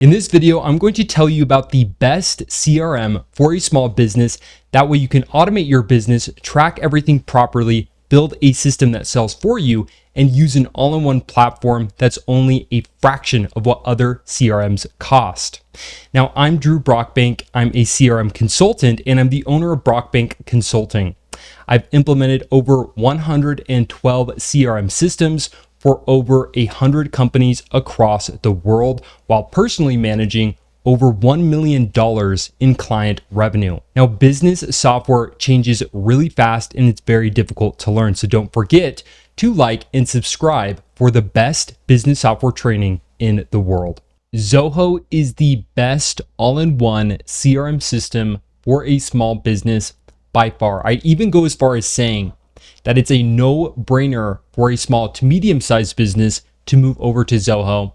In this video, I'm going to tell you about the best CRM for a small business. That way you can automate your business, track everything properly, build a system that sells for you, and use an all-in-one platform that's only a fraction of what other CRMs cost. Now, I'm Drew Brockbank. I'm a CRM consultant, and I'm the owner of Brockbank Consulting. I've implemented over 112 CRM systems for over 100 companies across the world, while personally managing over $1 million in client revenue. Now, business software changes really fast and it's very difficult to learn. So don't forget to like and subscribe for the best business software training in the world. Zoho is the best all-in-one CRM system for a small business by far. I'd even go as far as saying that it's a no-brainer for a small to medium-sized business to move over to Zoho.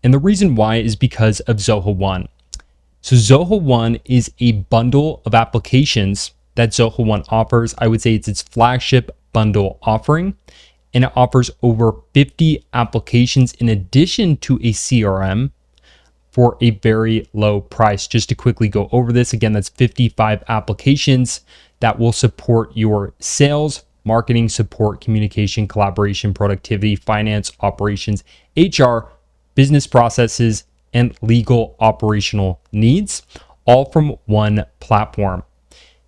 And the reason why is because of Zoho One. So Zoho One is a bundle of applications that Zoho One offers. I would say it's its flagship bundle offering, and it offers over 50 applications in addition to a CRM for a very low price. Just to quickly go over this, again, that's 55 applications that will support your sales, marketing, support, communication, collaboration, productivity, finance, operations, HR, business processes, and legal operational needs, all from one platform.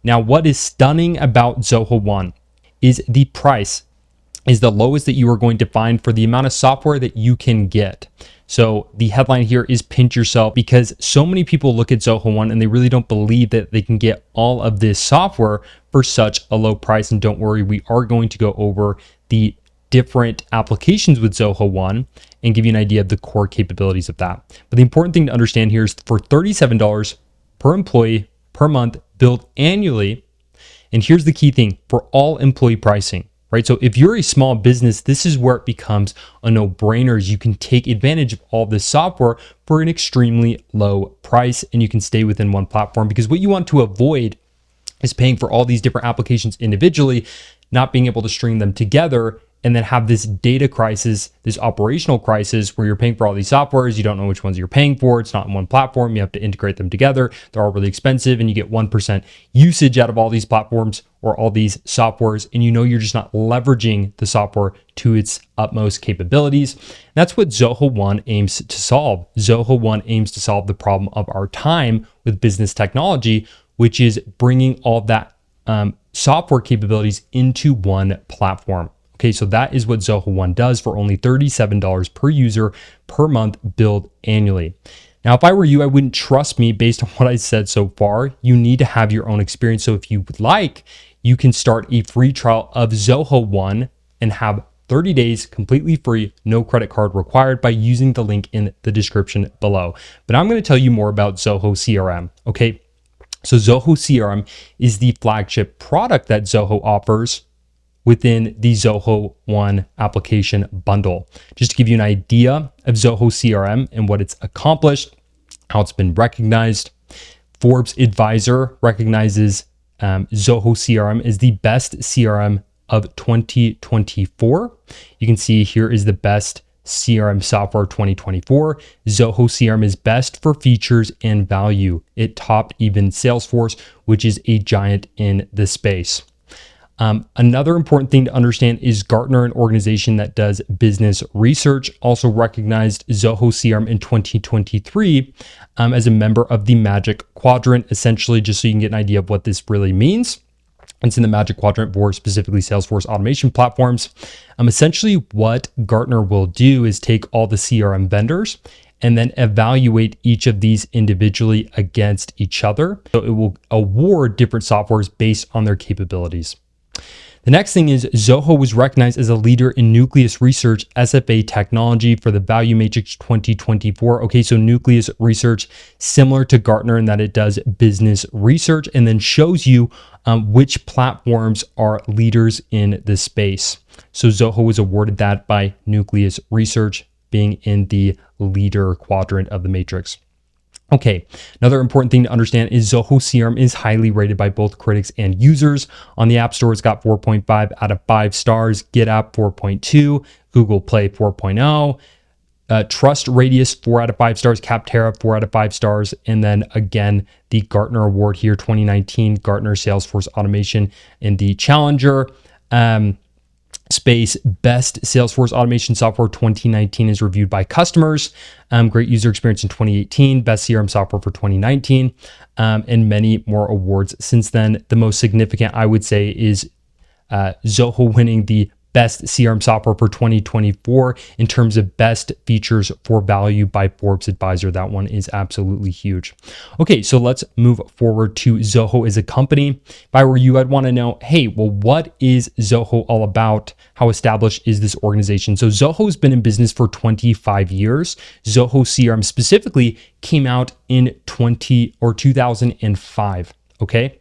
Now, what is stunning about Zoho One is the price is the lowest that you are going to find for the amount of software that you can get. So the headline here is pinch yourself, because so many people look at Zoho One and they really don't believe that they can get all of this software for such a low price. And don't worry, we are going to go over the different applications with Zoho One and give you an idea of the core capabilities of that. But the important thing to understand here is for $37 per employee per month, billed annually. And here's the key thing for all employee pricing. Right? So if you're a small business, this is where it becomes a no-brainer. You can take advantage of all this software for an extremely low price, and you can stay within one platform, because what you want to avoid is paying for all these different applications individually, not being able to string them together, and then have this data crisis, this operational crisis where you're paying for all these softwares, you don't know which ones you're paying for, it's not in one platform, you have to integrate them together, they're all really expensive, and you get 1% usage out of all these platforms or all these softwares, and you know you're just not leveraging the software to its utmost capabilities. That's what Zoho One aims to solve. Zoho One aims to solve the problem of our time with business technology, which is bringing all that software capabilities into one platform. Okay, so that is what Zoho One does for only $37 per user per month, billed annually. Now, if I were you, I wouldn't trust me based on what I said so far. You need to have your own experience. So if you would like, you can start a free trial of Zoho One and have 30 days completely free, no credit card required, by using the link in the description below. But I'm going to tell you more about Zoho CRM. Okay, so Zoho CRM is the flagship product that Zoho offers within the Zoho One application bundle. Just to give you an idea of Zoho CRM and what it's accomplished, how it's been recognized, Forbes Advisor recognizes Zoho CRM as the best CRM of 2024. You can see here is the best CRM software 2024. Zoho CRM is best for features and value. It topped even Salesforce, which is a giant in the space. Another important thing to understand is Gartner, an organization that does business research, also recognized Zoho CRM in 2023 as a member of the Magic Quadrant. Essentially, just so you can get an idea of what this really means, it's in the Magic Quadrant for specifically Salesforce automation platforms. Essentially, what Gartner will do is take all the CRM vendors and then evaluate each of these individually against each other. So it will award different softwares based on their capabilities. The next thing is Zoho was recognized as a leader in Nucleus Research SFA technology for the Value Matrix 2024. Okay, so Nucleus Research, similar to Gartner in that it does business research and then shows you which platforms are leaders in the space. So Zoho was awarded that by Nucleus Research, being in the leader quadrant of the matrix. Okay, another important thing to understand is Zoho CRM is highly rated by both critics and users. On the App Store, it's got 4.5 out of 5 stars, GitApp 4.2, Google Play 4.0, Trust Radius, 4 out of 5 stars. Capterra, 4 out of 5 stars. And then again, the Gartner Award here, 2019, Gartner Salesforce Automation in the Challenger space. Best Salesforce Automation Software 2019 is reviewed by customers. Great user experience in 2018. Best CRM software for 2019. And many more awards since then. The most significant, I would say, is Zoho winning the Best CRM Software for 2024 in terms of best features for value by Forbes Advisor. That one is absolutely huge. Okay, so let's move forward to Zoho as a company. If I were you, I'd want to know, hey, well, what is Zoho all about? How established is this organization? So Zoho has been in business for 25 years. Zoho CRM specifically came out in 2005, okay?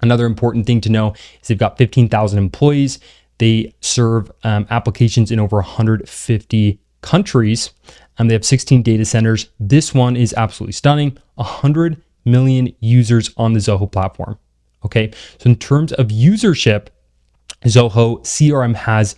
Another important thing to know is they've got 15,000 employees. They serve applications in over 150 countries. They have 16 data centers. This one is absolutely stunning. 100 million users on the Zoho platform. Okay, so in terms of usership, Zoho CRM has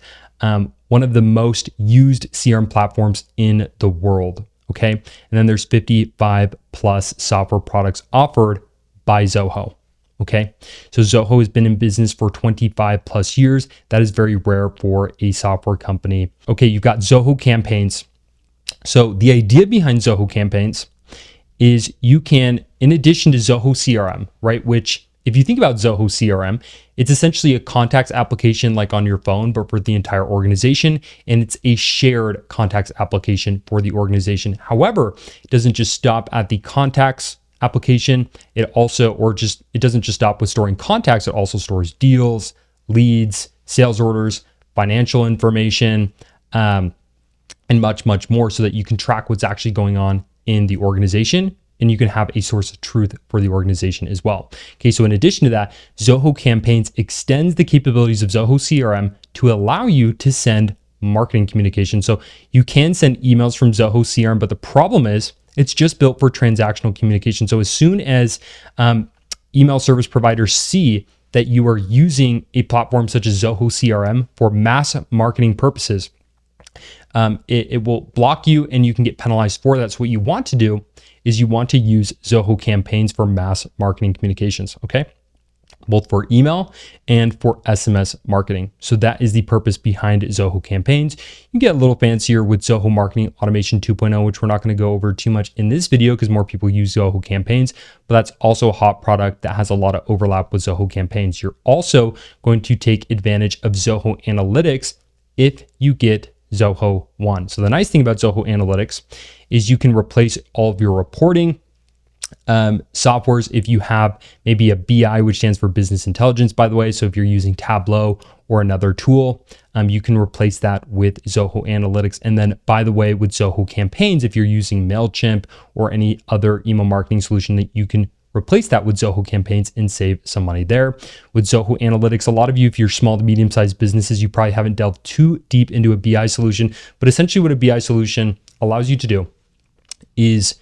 one of the most used CRM platforms in the world. Okay, and then there's 55 plus software products offered by Zoho. Okay, so Zoho has been in business for 25 plus years. That is very rare for a software company. Okay, you've got Zoho Campaigns. So the idea behind Zoho Campaigns is you can, in addition to Zoho CRM, right, which if you think about Zoho CRM, it's essentially a contacts application like on your phone, but for the entire organization, and it's a shared contacts application for the organization. However, it doesn't just stop at the contacts application. It doesn't just stop with storing contacts. It also stores deals, leads, sales orders, financial information, and much, much more so that you can track what's actually going on in the organization and you can have a source of truth for the organization as well. Okay, so in addition to that, Zoho Campaigns extends the capabilities of Zoho CRM to allow you to send marketing communication. So you can send emails from Zoho CRM, but the problem is it's just built for transactional communication. So as soon as email service providers see that you are using a platform such as Zoho CRM for mass marketing purposes, it will block you and you can get penalized for that. So what you want to do is you want to use Zoho Campaigns for mass marketing communications, okay? Both for email and for SMS marketing. So that is the purpose behind Zoho Campaigns. You can get a little fancier with Zoho Marketing Automation 2.0, which we're not going to go over too much in this video because more people use Zoho Campaigns, but that's also a hot product that has a lot of overlap with Zoho Campaigns. You're also going to take advantage of Zoho Analytics if you get Zoho One. So the nice thing about Zoho Analytics is you can replace all of your reporting softwares if you have maybe a BI, which stands for business intelligence, by the way. So if you're using Tableau or another tool, you can replace that with Zoho Analytics. And then, by the way, with Zoho Campaigns, if you're using MailChimp or any other email marketing solution, that you can replace that with Zoho Campaigns and save some money there. With Zoho Analytics, a lot of you, if you're small to medium-sized businesses, you probably haven't delved too deep into a BI solution, but essentially what a BI solution allows you to do is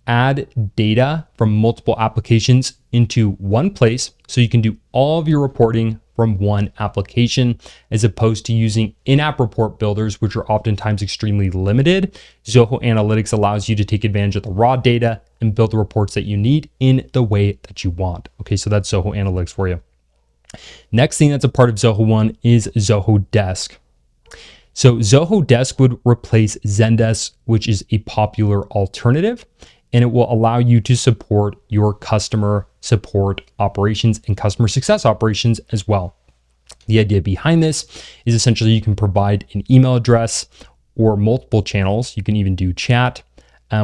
add data from multiple applications into one place so you can do all of your reporting from one application, as opposed to using in-app report builders, which are oftentimes extremely limited. Zoho Analytics allows you to take advantage of the raw data and build the reports that you need in the way that you want. Okay, so that's Zoho Analytics for you. Next thing that's a part of Zoho One is Zoho Desk. So Zoho Desk would replace Zendesk, which is a popular alternative, and it will allow you to support your customer support operations and customer success operations as well. The idea behind this is essentially you can provide an email address or multiple channels. You can even do chat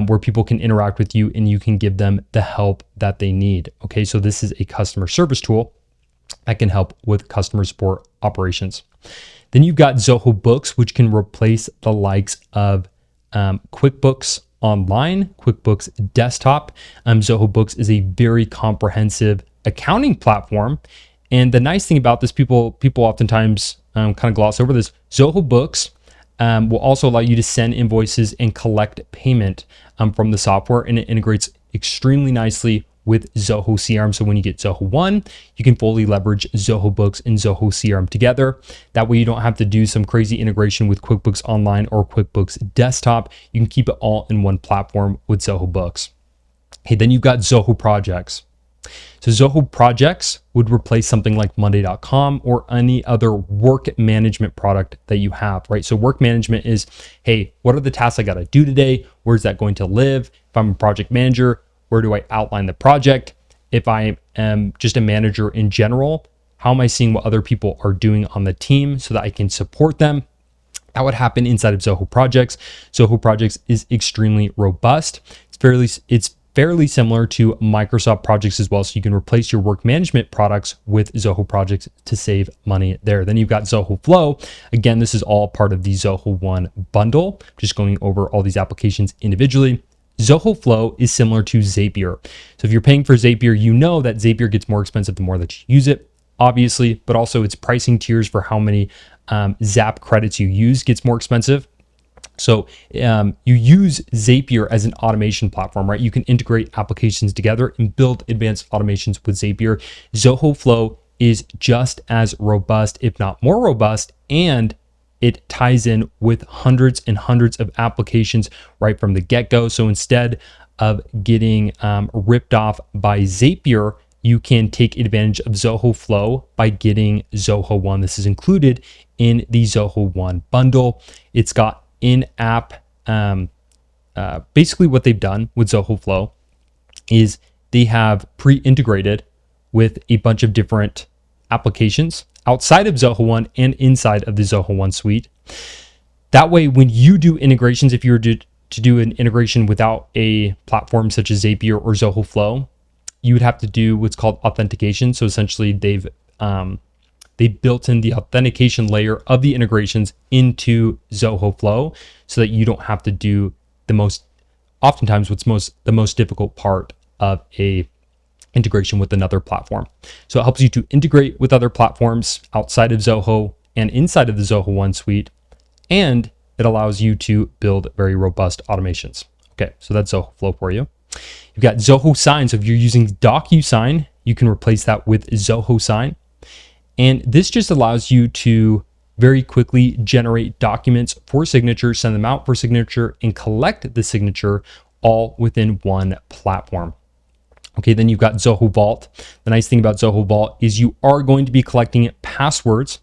where people can interact with you and you can give them the help that they need. Okay, so this is a customer service tool that can help with customer support operations. Then you've got Zoho Books, which can replace the likes of QuickBooks Online, QuickBooks Desktop. Zoho Books is a very comprehensive accounting platform. And the nice thing about this, people oftentimes kind of gloss over this. Zoho Books will also allow you to send invoices and collect payment from the software, and it integrates extremely nicely with Zoho CRM. So when you get Zoho One, you can fully leverage Zoho Books and Zoho CRM together. That way you don't have to do some crazy integration with QuickBooks Online or QuickBooks Desktop. You can keep it all in one platform with Zoho Books. Okay, then you've got Zoho Projects. So Zoho Projects would replace something like Monday.com or any other work management product that you have, right? So work management is, hey, what are the tasks I got to do today? Where's that going to live? If I'm a project manager, where do I outline the project? If I am just a manager in general, how am I seeing what other people are doing on the team so that I can support them? That would happen inside of Zoho Projects. Zoho Projects is extremely robust. It's fairly similar to Microsoft Projects as well. So you can replace your work management products with Zoho Projects to save money there. Then you've got Zoho Flow. Again, this is all part of the Zoho One bundle. Just going over all these applications individually. Zoho Flow is similar to Zapier. So if you're paying for Zapier, you know that Zapier gets more expensive the more that you use it, obviously, but also its pricing tiers for how many Zap credits you use gets more expensive. So you use Zapier as an automation platform, right? You can integrate applications together and build advanced automations with Zapier. Zoho Flow is just as robust, if not more robust, and it ties in with hundreds and hundreds of applications right from the get-go. So instead of getting ripped off by Zapier, you can take advantage of Zoho Flow by getting Zoho One. This is included in the Zoho One bundle. It's got in-app, basically what they've done with Zoho Flow is they have pre-integrated with a bunch of different applications outside of Zoho One and inside of the Zoho One suite. That way, when you do integrations, if you were to do an integration without a platform such as Zapier or Zoho Flow, you would have to do what's called authentication. So essentially, they built in the authentication layer of the integrations into Zoho Flow so that you don't have to do the most difficult part of a integration with another platform. So it helps you to integrate with other platforms outside of Zoho and inside of the Zoho One suite, and it allows you to build very robust automations. Okay, so that's Zoho Flow for you. You've got Zoho Sign. So if you're using DocuSign, you can replace that with Zoho Sign. And this just allows you to very quickly generate documents for signature, send them out for signature, and collect the signature all within one platform. Okay, then you've got Zoho Vault. The nice thing about Zoho Vault is you are going to be collecting passwords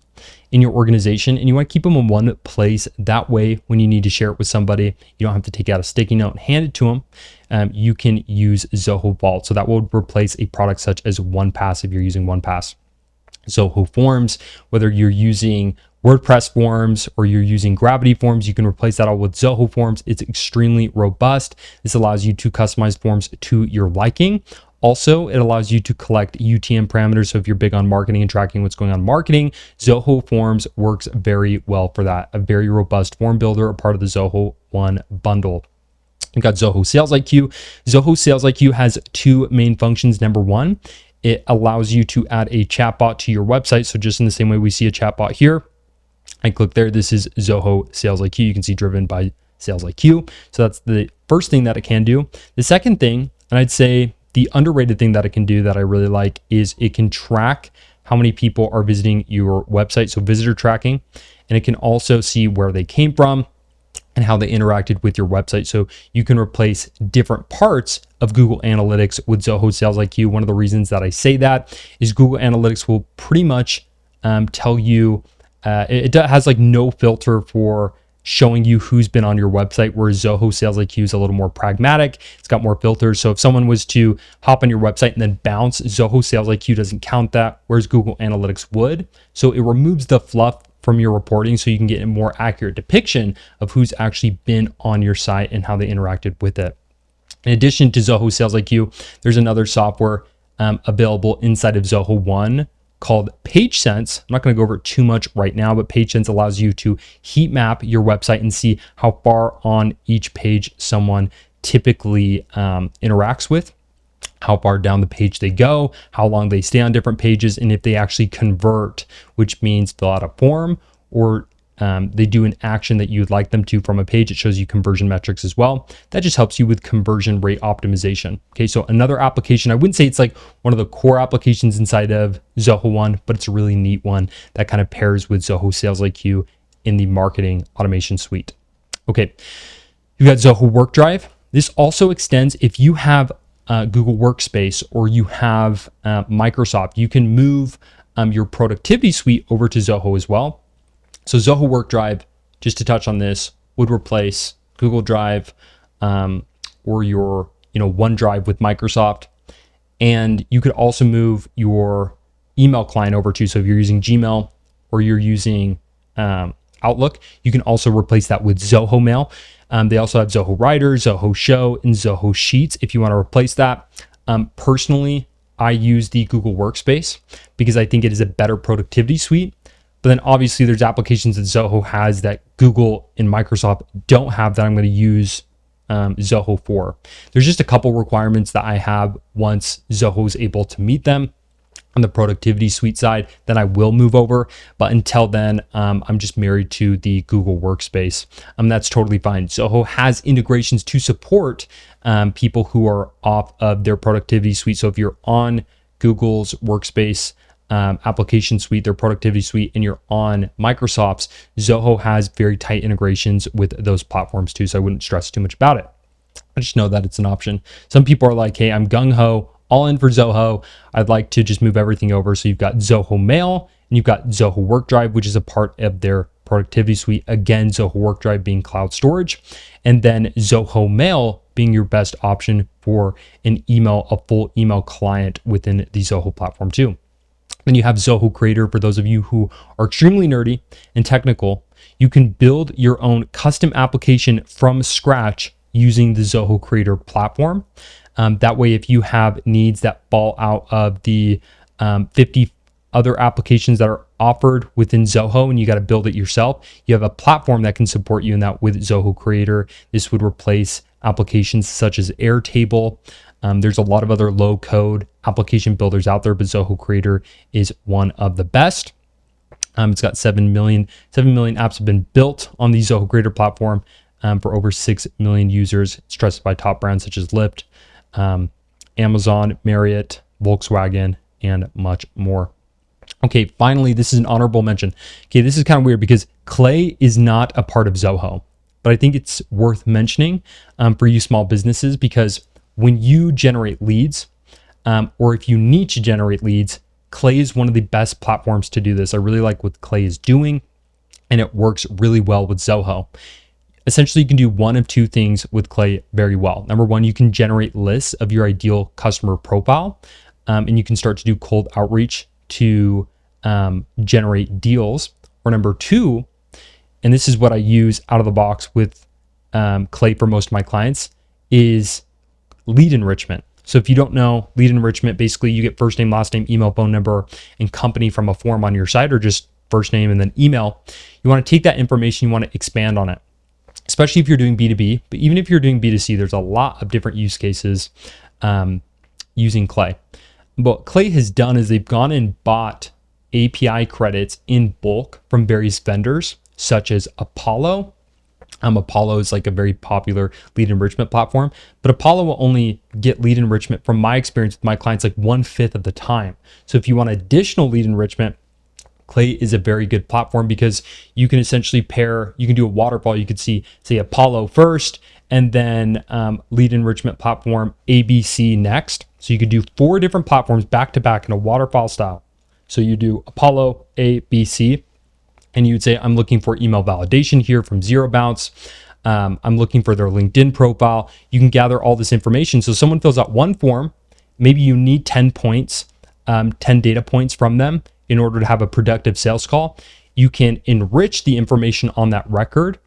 in your organization, and you want to keep them in one place. That way, when you need to share it with somebody, you don't have to take out a sticky note and hand it to them. You can use Zoho Vault. So that will replace a product such as OnePass if you're using OnePass. Zoho Forms, whether you're using WordPress forms or you're using Gravity forms, you can replace that all with Zoho Forms. It's extremely robust. This allows you to customize forms to your liking. Also, it allows you to collect UTM parameters. So if you're big on marketing and tracking what's going on in marketing, Zoho Forms works very well for that. A very robust form builder, a part of the Zoho One bundle. You've got Zoho Sales IQ. Zoho Sales IQ has two main functions. Number one, it allows you to add a chatbot to your website. So just in the same way we see a chatbot here, I click there. This is Zoho Sales IQ. You can see driven by Sales IQ. So that's the first thing that it can do. The second thing, and I'd say the underrated thing that it can do that I really like, is it can track how many people are visiting your website. So visitor tracking, and it can also see where they came from and how they interacted with your website. So you can replace different parts of Google Analytics with Zoho Sales IQ. One of the reasons that I say that is Google Analytics will pretty much tell you, it has like no filter for showing you who's been on your website, whereas Zoho Sales IQ is a little more pragmatic. It's got more filters. So if someone was to hop on your website and then bounce, Zoho Sales IQ doesn't count that, whereas Google Analytics would. So it removes the fluff from your reporting so you can get a more accurate depiction of who's actually been on your site and how they interacted with it. In addition to Zoho Sales IQ, there's another software available inside of Zoho One called PageSense. I'm not going to go over it too much right now, but PageSense allows you to heat map your website and see how far on each page someone typically interacts with, how far down the page they go, how long they stay on different pages, and if they actually convert, which means fill out a form or they do an action that you'd like them to from a page. It shows you conversion metrics as well. That just helps you with conversion rate optimization. Okay, so another application, I wouldn't say it's like one of the core applications inside of Zoho One, but it's a really neat one that kind of pairs with Zoho Sales IQ in the marketing automation suite. Okay, you've got Zoho Work Drive. This also extends if you have Google Workspace or you have Microsoft, you can move your productivity suite over to Zoho as well. So Zoho Work Drive, just to touch on this, would replace Google Drive or your OneDrive with Microsoft. And you could also move your email client over too. So if you're using Gmail or you're using Outlook, you can also replace that with Zoho Mail. They also have Zoho Writer, Zoho Show, and Zoho Sheets if you want to replace that. Personally, I use the Google Workspace because I think it is a better productivity suite. But then obviously there's applications that Zoho has that Google and Microsoft don't have that I'm going to use Zoho for. There's just a couple requirements that I have once Zoho is able to meet them on the productivity suite side, then I will move over. But until then, I'm just married to the Google Workspace. That's totally fine. Zoho has integrations to support people who are off of their productivity suite. So if you're on Google's Workspace application suite, their productivity suite, and you're on Microsoft's, Zoho has very tight integrations with those platforms too. So I wouldn't stress too much about it. I just know that it's an option. Some people are like, hey, I'm gung-ho, all in for Zoho. I'd like to just move everything over. So you've got Zoho Mail and you've got Zoho Work Drive, which is a part of their productivity suite. Again, Zoho Work Drive being cloud storage, and then Zoho Mail being your best option for a full email client within the Zoho platform too. Then you have Zoho Creator. For those of you who are extremely nerdy and technical, you can build your own custom application from scratch using the Zoho Creator platform. That way, if you have needs that fall out of the 50 other applications that are offered within Zoho and you got to build it yourself, you have a platform that can support you in that with Zoho Creator. This would replace applications such as Airtable. There's a lot of other low code application builders out there, but Zoho Creator is one of the best. It's got 7 million apps have been built on the Zoho Creator platform for over 6 million users. It's trusted by top brands such as Lyft, Amazon, Marriott, Volkswagen, and much more. Okay, finally, this is an honorable mention. Okay, this is kind of weird because Clay is not a part of Zoho, but I think it's worth mentioning for you small businesses because when you generate leads, or if you need to generate leads, Clay is one of the best platforms to do this. I really like what Clay is doing, and it works really well with Zoho. Essentially, you can do one of two things with Clay very well. Number one, you can generate lists of your ideal customer profile, and you can start to do cold outreach to generate deals. Or number two, and this is what I use out of the box with Clay for most of my clients, is lead enrichment. So if you don't know lead enrichment, basically you get first name, last name, email, phone number, and company from a form on your site, or just first name and then email. You want to take that information, you want to expand on it, especially if you're doing B2B, but even if you're doing B2C, there's a lot of different use cases using Clay. What Clay has done is they've gone and bought API credits in bulk from various vendors, such as Apollo. Apollo is like a very popular lead enrichment platform, but Apollo will only get lead enrichment, from my experience with my clients, like 1/5 of the time. So if you want additional lead enrichment, Clay is a very good platform because you can essentially you can do a waterfall. You could say Apollo first, and then lead enrichment platform ABC next. So you could do 4 different platforms back to back in a waterfall style. So you do Apollo, A, B, C, and you'd say, I'm looking for email validation here from Zero Bounce. I'm looking for their LinkedIn profile. You can gather all this information. So someone fills out one form, maybe you need 10 points, 10 data points from them in order to have a productive sales call. You can enrich the information on that record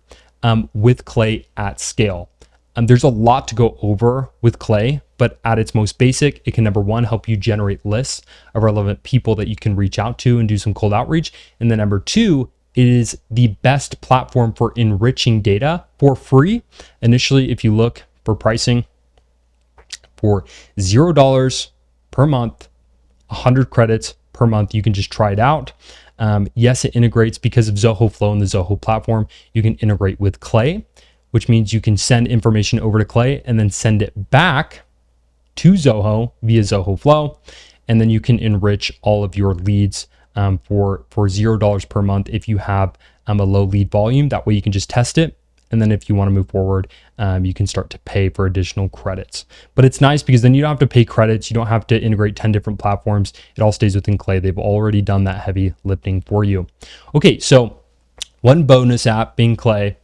with Clay at scale. There's a lot to go over with Clay, but at its most basic, it can, number one, help you generate lists of relevant people that you can reach out to and do some cold outreach. And then number two, it is the best platform for enriching data for free. Initially, if you look for pricing for $0 per month, 100 credits per month, you can just try it out. Yes, it integrates because of Zoho Flow and the Zoho platform. You can integrate with Clay, which means you can send information over to Clay and then send it back to Zoho via Zoho Flow. And then you can enrich all of your leads for $0 per month if you have a low lead volume. That way you can just test it. And then if you want to move forward, you can start to pay for additional credits. But it's nice because then you don't have to pay credits. You don't have to integrate 10 different platforms. It all stays within Clay. They've already done that heavy lifting for you. Okay, so one bonus app being Clay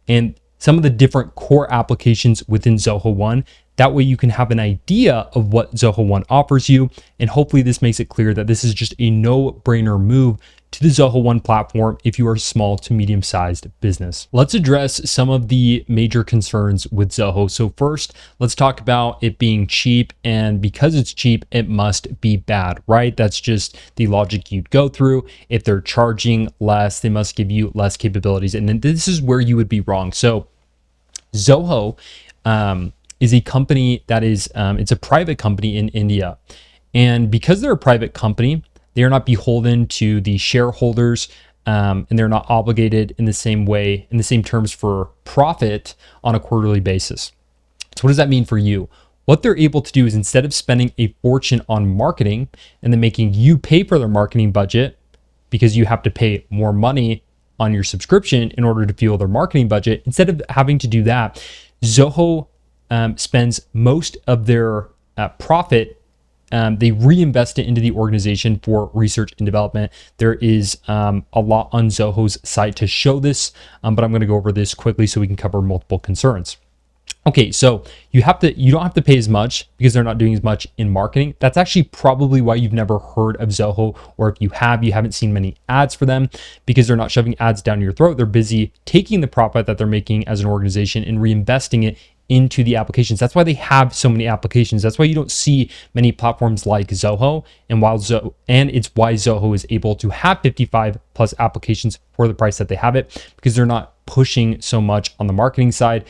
and some of the different core applications within Zoho One. That way you can have an idea of what Zoho One offers you. And hopefully this makes it clear that this is just a no-brainer move to the Zoho One platform if you are a small to medium-sized business. Let's address some of the major concerns with Zoho. So first, let's talk about it being cheap, and because it's cheap, it must be bad, right? That's just the logic you'd go through. If they're charging less, they must give you less capabilities. And then this is where you would be wrong. So Zoho is a company that is, it's a private company in India. And because they're a private company, they are not beholden to the shareholders, and they're not obligated in the same way, in the same terms for profit on a quarterly basis. So what does that mean for you? What they're able to do is instead of spending a fortune on marketing and then making you pay for their marketing budget because you have to pay more money on your subscription in order to fuel their marketing budget, instead of having to do that, Zoho spends most of their profit. They reinvest it into the organization for research and development. There is a lot on Zoho's site to show this, but I'm going to go over this quickly so we can cover multiple concerns. Okay, so you don't have to pay as much because they're not doing as much in marketing. That's actually probably why you've never heard of Zoho, or if you haven't seen many ads for them, because they're not shoving ads down your throat. They're busy taking the profit that they're making as an organization and reinvesting it into the applications. That's why they have so many applications. That's why you don't see many platforms like Zoho, and it's why Zoho is able to have 55 plus applications for the price that they have it, because they're not pushing so much on the marketing side.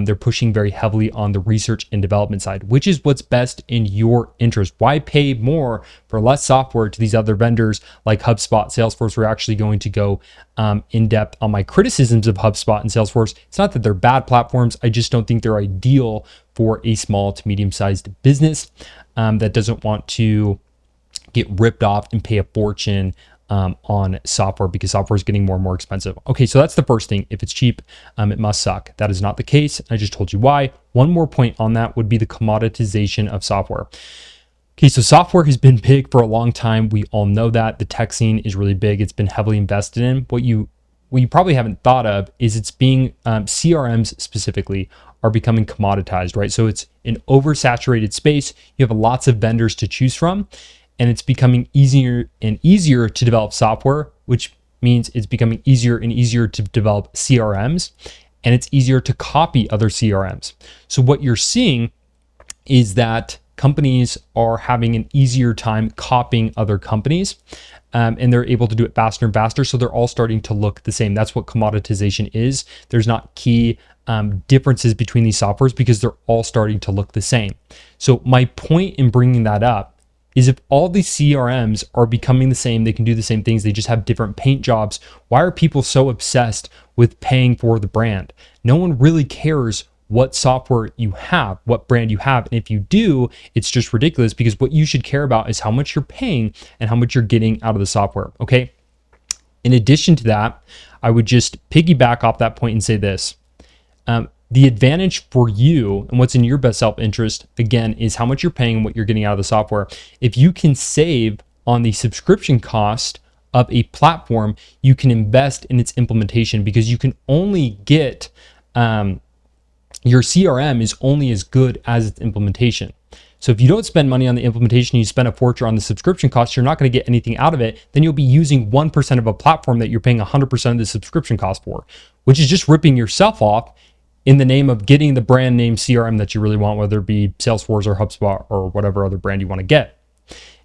They're pushing very heavily on the research and development side, which is what's best in your interest. Why pay more for less software to these other vendors like HubSpot, Salesforce? We're actually going to go in depth on my criticisms of HubSpot and Salesforce. It's not that they're bad platforms. I just don't think they're ideal for a small to medium-sized business that doesn't want to get ripped off and pay a fortune on software, because software is getting more and more expensive. Okay, so that's the first thing. If it's cheap, it must suck. That is not the case. I just told you why. One more point on that would be the commoditization of software. Okay, so software has been big for a long time. We all know that. The tech scene is really big. It's been heavily invested in. What you probably haven't thought of is it's being, CRMs specifically are becoming commoditized, right? So it's an oversaturated space. You have lots of vendors to choose from, and it's becoming easier and easier to develop software, which means it's becoming easier and easier to develop CRMs, and it's easier to copy other CRMs. So what you're seeing is that companies are having an easier time copying other companies, and they're able to do it faster and faster. So they're all starting to look the same. That's what commoditization is. There's not key differences between these softwares because they're all starting to look the same. So my point in bringing that up is if all these CRMs are becoming the same, they can do the same things, they just have different paint jobs, why are people so obsessed with paying for the brand? No one really cares what software you have, what brand you have. And if you do, it's just ridiculous, because what you should care about is how much you're paying and how much you're getting out of the software, okay? In addition to that, I would just piggyback off that point and say this. The advantage for you and what's in your best self-interest, again, is how much you're paying and what you're getting out of the software. If you can save on the subscription cost of a platform, you can invest in its implementation, because you can only get, your CRM is only as good as its implementation. So if you don't spend money on the implementation, you spend a fortune on the subscription cost, you're not going to get anything out of it. Then you'll be using 1% of a platform that you're paying 100% of the subscription cost for, which is just ripping yourself off in the name of getting the brand name CRM that you really want, whether it be Salesforce or HubSpot or whatever other brand you want to get.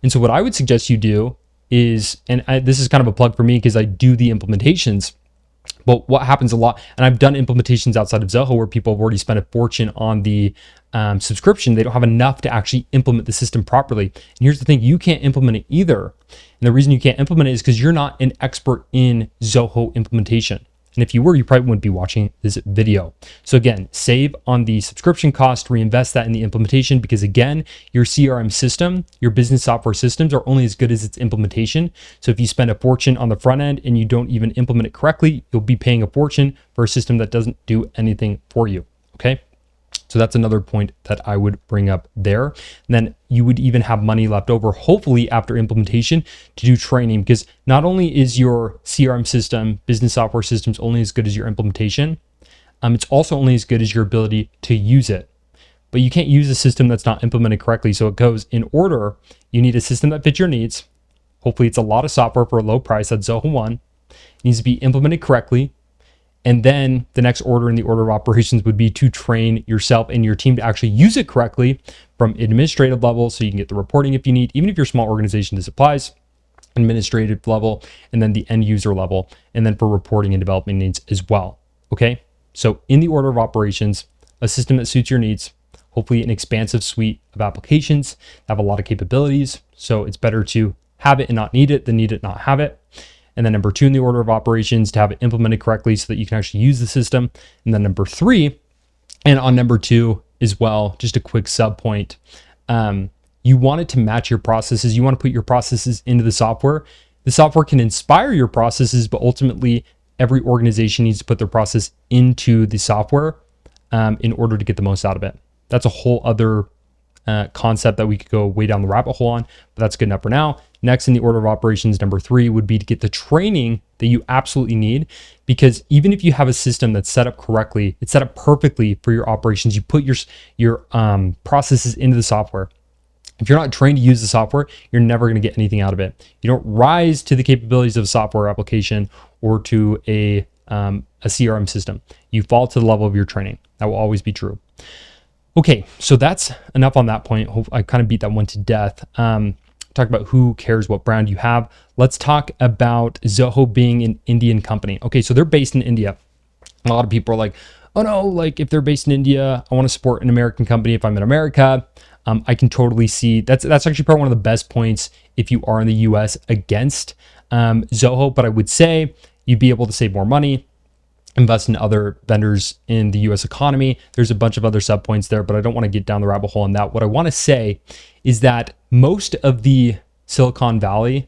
And so what I would suggest you do is, and this is kind of a plug for me because I do the implementations, But what happens a lot, and I've done implementations outside of Zoho where people have already spent a fortune on the subscription. They don't have enough to actually implement the system properly. And here's the thing, you can't implement it either. And the reason you can't implement it is because you're not an expert in Zoho implementation. And if you were, you probably wouldn't be watching this video. So again, save on the subscription cost, reinvest that in the implementation, because again, your CRM system, your business software systems are only as good as its implementation. So if you spend a fortune on the front end and you don't even implement it correctly, you'll be paying a fortune for a system that doesn't do anything for you, okay? So that's another point that I would bring up there. And then you would even have money left over, hopefully after implementation, to do training, because not only is your CRM system, business software systems, only as good as your implementation, it's also only as good as your ability to use it. But you can't use a system that's not implemented correctly. So it goes in order. You need a system that fits your needs. Hopefully it's a lot of software for a low price. That's Zoho One. It needs to be implemented correctly. And then the next order in the order of operations would be to train yourself and your team to actually use it correctly from administrative level, so you can get the reporting if you need. Even if you're a small organization, this applies. Administrative level, and then the end user level, and then for reporting and development needs as well. Okay, so in the order of operations, a system that suits your needs, hopefully an expansive suite of applications that have a lot of capabilities. So it's better to have it and not need it than need it, not have it. And then number 2 in the order of operations, to have it implemented correctly so that you can actually use the system. And then number 3, and on number 2 as well, just a quick sub point, you want it to match your processes. You want to put your processes into the software. The software can inspire your processes, but ultimately every organization needs to put their process into the software in order to get the most out of it. That's a whole other concept that we could go way down the rabbit hole on, but that's good enough for now. Next in the order of operations, number 3 would be to get the training that you absolutely need, because even if you have a system that's set up correctly, it's set up perfectly for your operations, you put your processes into the software. If you're not trained to use the software, you're never going to get anything out of it. You don't rise to the capabilities of a software application or to a CRM system. You fall to the level of your training. That will always be true. Okay, so that's enough on that point. I kind of beat that one to death. Talk about who cares what brand you have. Let's talk about Zoho being an Indian company. Okay, so they're based in India. A lot of people are like, oh no, like if they're based in India, I want to support an American company if I'm in America. I can totally see that's actually probably one of the best points if you are in the US against Zoho, but I would say you'd be able to save more money, invest in other vendors in the US economy. There's a bunch of other sub points there, but I don't want to get down the rabbit hole on that. What I want to say is that most of the Silicon Valley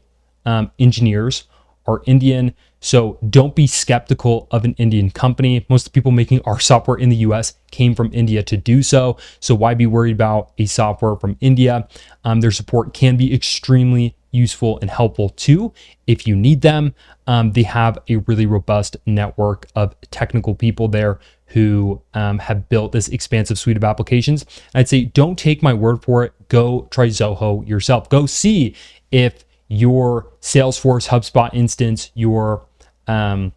engineers are Indian. So don't be skeptical of an Indian company. Most of the people making our software in the US came from India to do so. So why be worried about a software from India? Their support can be extremely useful and helpful too if you need them. They have a really robust network of technical people there who have built this expansive suite of applications. I'd say don't take my word for it. Go try Zoho yourself. Go see if your Salesforce HubSpot instance, your MailChimp,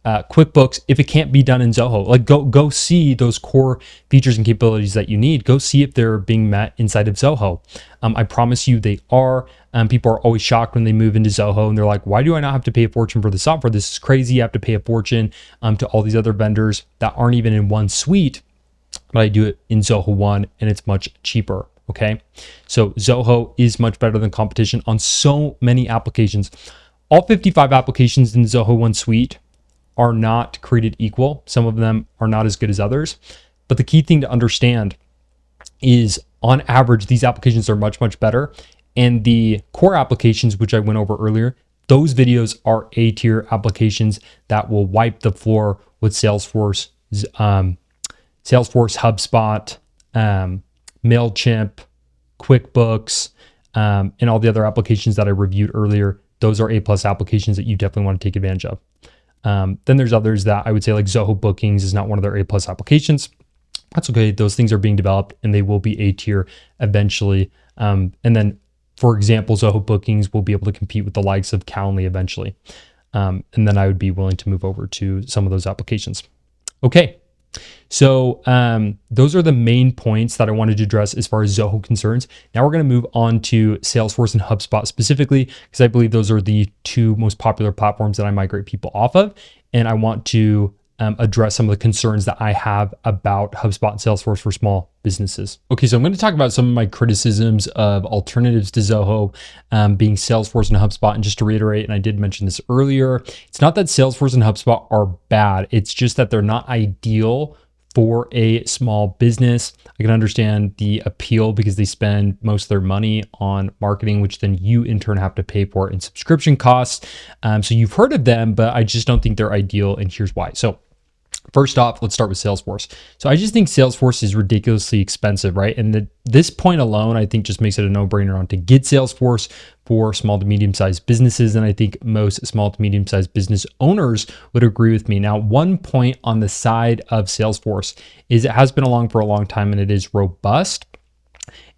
QuickBooks, if it can't be done in Zoho, like go see those core features and capabilities that you need. Go see if they're being met inside of Zoho. I promise you they are. People are always shocked when they move into Zoho and they're like, why do I not have to pay a fortune for the software? This is crazy. You have to pay a fortune to all these other vendors that aren't even in one suite, but I do it in Zoho One and it's much cheaper. Okay. So Zoho is much better than competition on so many applications. All 55 applications in the Zoho One suite are not created equal. Some of them are not as good as others. But the key thing to understand is on average, these applications are much, much better. And the core applications, which I went over earlier, those videos are A-tier applications that will wipe the floor with Salesforce, HubSpot, MailChimp, QuickBooks, and all the other applications that I reviewed earlier. Those are A+ applications that you definitely want to take advantage of. Then there's others that I would say like Zoho Bookings is not one of their A+ applications. That's okay. Those things are being developed and they will be A-tier eventually. And then, for example, Zoho Bookings will be able to compete with the likes of Calendly eventually. And then I would be willing to move over to some of those applications. Okay. So those are the main points that I wanted to address as far as Zoho concerns. Now we're going to move on to Salesforce and HubSpot specifically, because I believe those are the two most popular platforms that I migrate people off of. And I want to address some of the concerns that I have about HubSpot and Salesforce for small businesses. Okay, so I'm going to talk about some of my criticisms of alternatives to Zoho, being Salesforce and HubSpot. And just to reiterate, and I did mention this earlier, it's not that Salesforce and HubSpot are bad. It's just that they're not ideal for a small business. I can understand the appeal because they spend most of their money on marketing, which then you in turn have to pay for in subscription costs. So you've heard of them, but I just don't think they're ideal. And here's why. So first off, let's start with Salesforce. So I just think Salesforce is ridiculously expensive, right? And this point alone, I think just makes it a no-brainer on to get Salesforce for small to medium-sized businesses. And I think most small to medium-sized business owners would agree with me. Now, one point on the side of Salesforce is it has been along for a long time and it is robust.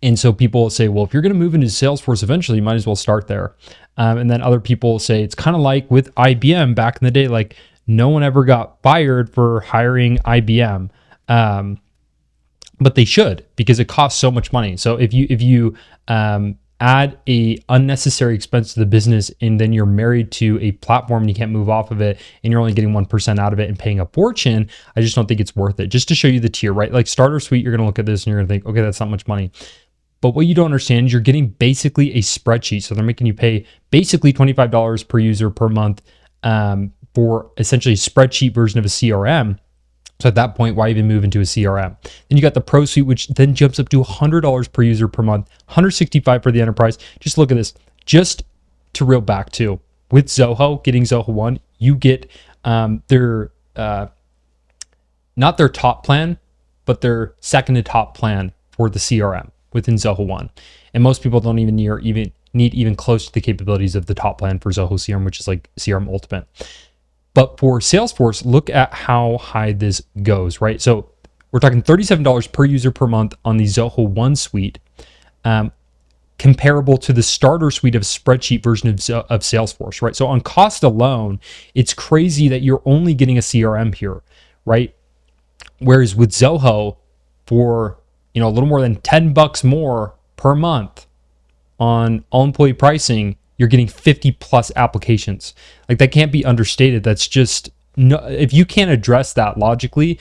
And so people will say, well, if you're going to move into Salesforce eventually, you might as well start there. And then other people say it's kind of like with IBM back in the day, like no one ever got fired for hiring IBM, but they should, because it costs so much money. So if you add a unnecessary expense to the business and then you're married to a platform and you can't move off of it and you're only getting 1% out of it and paying a fortune, I just don't think it's worth it. Just to show you the tier, right? Like Starter Suite, you're going to look at this and you're going to think, okay, that's not much money. But what you don't understand is you're getting basically a spreadsheet. So they're making you pay basically $25 per user per month, for essentially a spreadsheet version of a CRM. So at that point, why even move into a CRM? Then you got the Pro Suite, which then jumps up to $100 per user per month, $165 for the enterprise. Just look at this. Just to reel back to, with Zoho, getting Zoho One, you get their, not their top plan, but their second to top plan for the CRM within Zoho One. And most people don't even need even close to the capabilities of the top plan for Zoho CRM, which is like CRM Ultimate. But for Salesforce, look at how high this goes, right? So we're talking $37 per user per month on the Zoho One suite, comparable to the starter suite of spreadsheet version of Salesforce, right? So on cost alone, it's crazy that you're only getting a CRM here, right? Whereas with Zoho, for a little more than $10 more per month on all employee pricing, you're getting 50 plus applications. Like that can't be understated. That's just no. If you can't address that logically,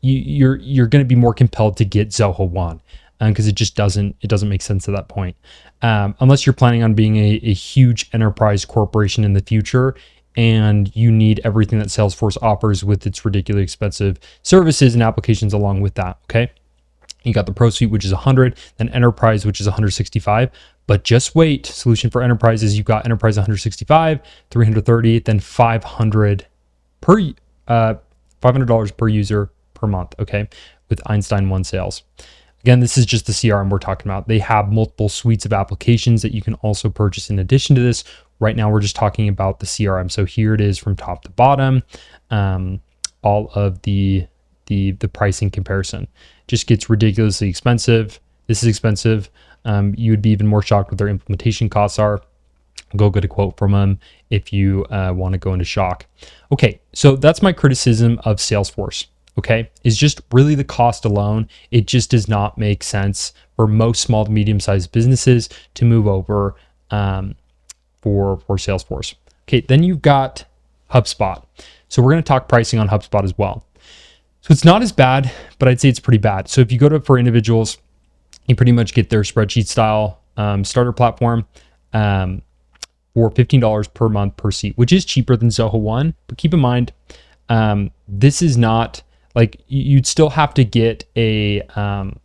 you're going to be more compelled to get Zoho One, because it just doesn't make sense at that point, unless you're planning on being a huge enterprise corporation in the future and you need everything that Salesforce offers with its ridiculously expensive services and applications along with that. Okay. You got the Pro Suite, which is 100, then Enterprise, which is 165. But just wait, solution for enterprises, you've got Enterprise 165, 330, then $500 per user per month, okay, with Einstein One Sales. Again, this is just the CRM we're talking about. They have multiple suites of applications that you can also purchase in addition to this. Right now, we're just talking about the CRM. So here it is from top to bottom, all of the pricing comparison. Just gets ridiculously expensive. This is expensive. You would be even more shocked what their implementation costs are. Go get a quote from them if you want to go into shock. Okay, so that's my criticism of Salesforce. Okay, is just really the cost alone. It just does not make sense for most small to medium-sized businesses to move over for Salesforce. Okay, then you've got HubSpot. So we're going to talk pricing on HubSpot as well. So it's not as bad, but I'd say it's pretty bad. So if you go to for individuals, you pretty much get their spreadsheet style starter platform for $15 per month per seat, which is cheaper than Zoho One. But keep in mind, this is not like you'd still have to get an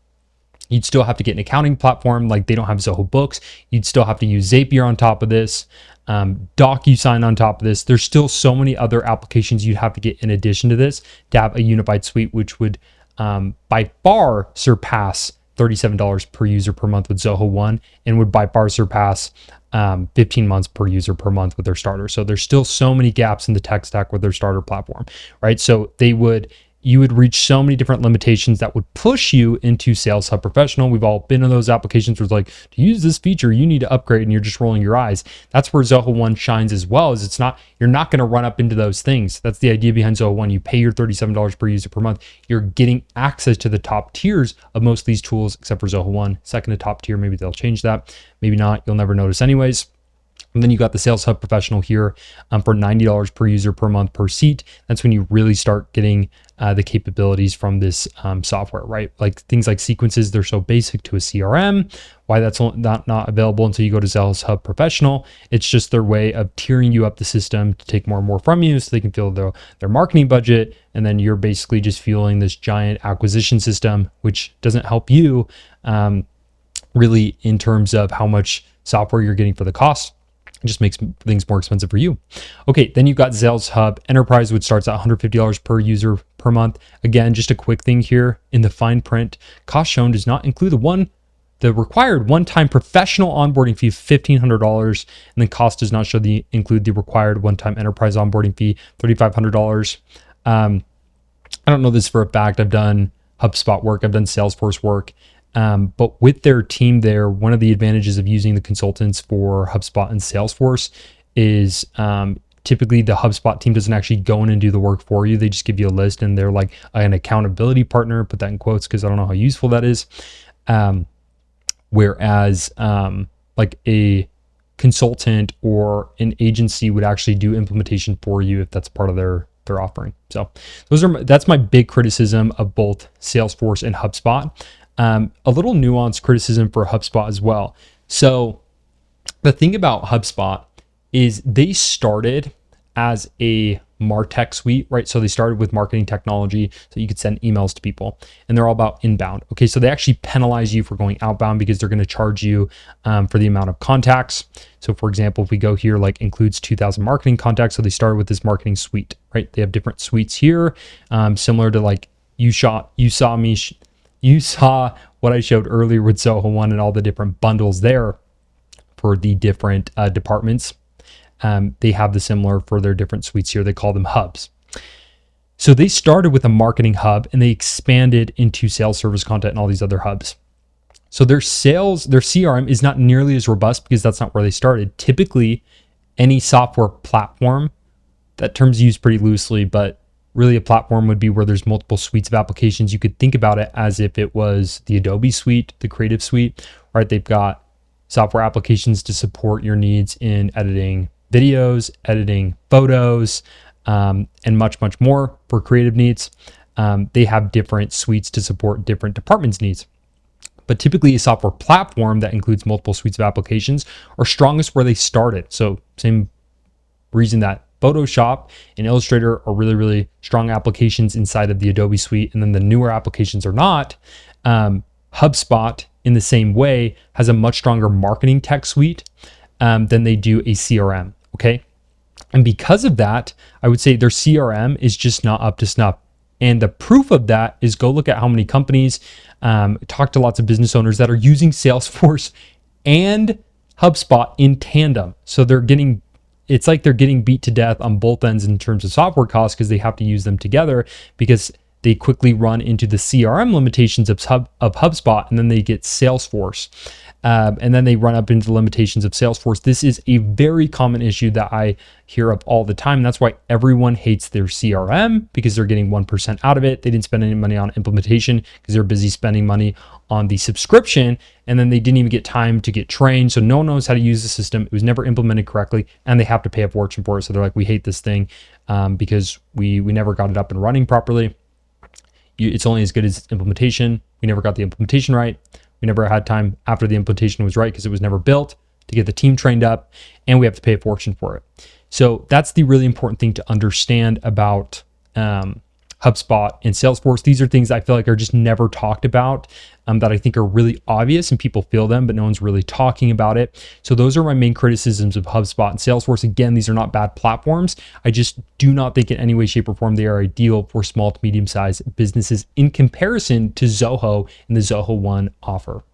accounting platform. Like they don't have Zoho Books. You'd still have to use Zapier on top of this, DocuSign on top of this. There's still so many other applications you'd have to get in addition to this to have a unified suite, which would by far surpass $37 per user per month with Zoho One, and would by far surpass 15 months per user per month with their starter. So there's still so many gaps in the tech stack with their starter platform, right? So they would you would reach so many different limitations that would push you into Sales Hub Professional. We've all been in those applications where it's like, to use this feature, you need to upgrade, and you're just rolling your eyes. That's where Zoho One shines as well, is you're not going to run up into those things. That's the idea behind Zoho One. You pay your $37 per user per month. You're getting access to the top tiers of most of these tools, except for Zoho One. Second to top tier, maybe they'll change that. Maybe not. You'll never notice anyways. And then you got the Sales Hub Professional here for $90 per user per month per seat. That's when you really start getting the capabilities from this software, right? Like things like sequences, they're so basic to a CRM. Why that's not available until you go to Sales Hub Professional. It's just their way of tiering you up the system to take more and more from you so they can fill their marketing budget. And then you're basically just fueling this giant acquisition system, which doesn't help you really in terms of how much software you're getting for the cost. It just makes things more expensive for you. Okay, then you've got Sales Hub Enterprise, which starts at $150 per user per month. Again, just a quick thing here in the fine print, cost shown does not include the required one-time professional onboarding fee of $1,500, and then cost does not include the required one-time enterprise onboarding fee, $3,500. I don't know this for a fact. I've done HubSpot work, I've done Salesforce work. But with their team there, one of the advantages of using the consultants for HubSpot and Salesforce is typically the HubSpot team doesn't actually go in and do the work for you. They just give you a list, and they're like an accountability partner, put that in quotes because I don't know how useful that is. Whereas like a consultant or an agency would actually do implementation for you if that's part of their offering. So that's my big criticism of both Salesforce and HubSpot. A little nuanced criticism for HubSpot as well. So the thing about HubSpot is they started as a MarTech suite, right? So they started with marketing technology so you could send emails to people, and they're all about inbound. Okay, so they actually penalize you for going outbound because they're going to charge you for the amount of contacts. So for example, if we go here, like includes 2,000 marketing contacts. So they started with this marketing suite, right? They have different suites here, similar to like you saw what I showed earlier with Zoho One and all the different bundles there for the different departments. They have the similar for their different suites here. They call them hubs. So they started with a marketing hub and they expanded into sales, service, content, and all these other hubs. So their CRM is not nearly as robust because that's not where they started. Typically, any software platform, that term's used pretty loosely, but really a platform would be where there's multiple suites of applications. You could think about it as if it was the Adobe suite, the Creative Suite, right? They've got software applications to support your needs in editing videos, editing photos, and much, much more for creative needs. They have different suites to support different departments' needs. But typically a software platform that includes multiple suites of applications are strongest where they started. So same reason that Photoshop and Illustrator are really, really strong applications inside of the Adobe suite, and then the newer applications are not. HubSpot, in the same way, has a much stronger marketing tech suite than they do a CRM, okay? And because of that, I would say their CRM is just not up to snuff. And the proof of that is go look at how many companies, talk to lots of business owners that are using Salesforce and HubSpot in tandem. So it's like they're getting beat to death on both ends in terms of software costs because they have to use them together because they quickly run into the CRM limitations of HubSpot, and then they get Salesforce. And then they run up into the limitations of Salesforce. This is a very common issue that I hear of all the time. That's why everyone hates their CRM, because they're getting 1% out of it. They didn't spend any money on implementation because they're busy spending money on the subscription, and then they didn't even get time to get trained. So no one knows how to use the system. It was never implemented correctly, and they have to pay a fortune for it. So they're like, we hate this thing because we never got it up and running properly. It's only as good as its implementation. We never got the implementation right. We never had time after the implementation was right because it was never built to get the team trained up, and we have to pay a fortune for it. So that's the really important thing to understand about HubSpot and Salesforce. These are things I feel like are just never talked about, that I think are really obvious and people feel them, but no one's really talking about it. So those are my main criticisms of HubSpot and Salesforce. Again, these are not bad platforms. I just do not think in any way, shape, or form they are ideal for small to medium-sized businesses in comparison to Zoho and the Zoho One offer.